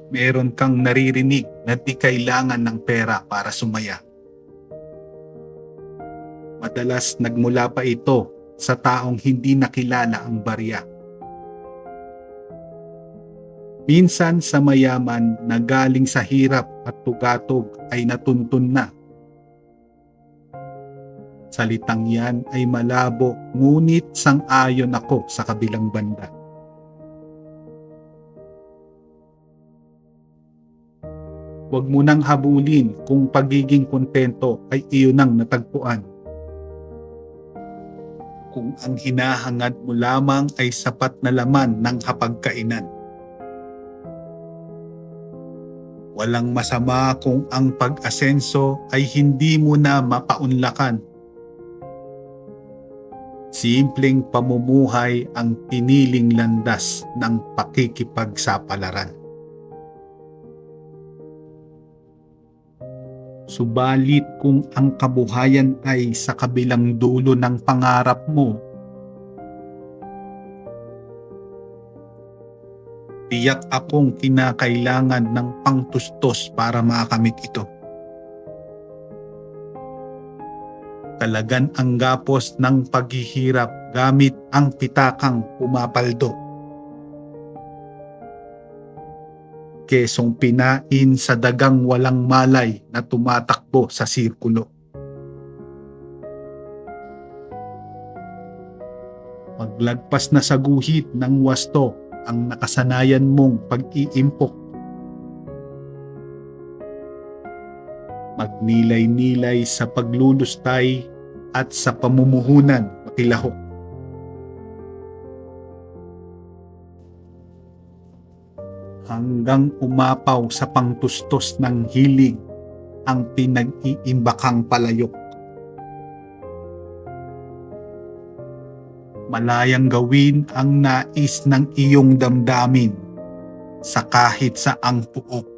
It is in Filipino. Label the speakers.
Speaker 1: meron kang naririnig na di kailangan ng pera para sumaya. Madalas nagmula pa ito sa taong hindi nakilala ang barya. Minsan sa mayaman na galing sa hirap at tugatog ay natuntun na. Salitang yan ay malabo, ngunit sang-ayon ako sa kabilang banda. Huwag mo nang habulin kung pagiging kontento ay iyon ang natagpuan. Kung ang hinahangad mo lamang ay sapat na laman ng hapagkainan. Walang masama kung ang pag-asenso ay hindi mo na mapaunlakan. Simpleng pamumuhay ang piniling landas ng pakikipagsapalaran. Subalit kung ang kabuhayan ay sa kabilang dulo ng pangarap mo, tiyak akong kinakailangan ng pangtustos para makamit ito. Talagan ang gapos ng paghihirap gamit ang pitakang pumapaldo. Kesong pinain sa dagang walang malay na tumatakbo sa sirkulo. Maglagpas na sa guhit ng wasto ang nakasanayan mong pag-iimpok. Magnilay-nilay sa paglulustay at sa pamumuhunan makilahok. Hanggang umapaw sa pangtustos ng hilig ang pinag-iimbakang palayok. Malayang gawin ang nais ng iyong damdamin sa kahit saang puok.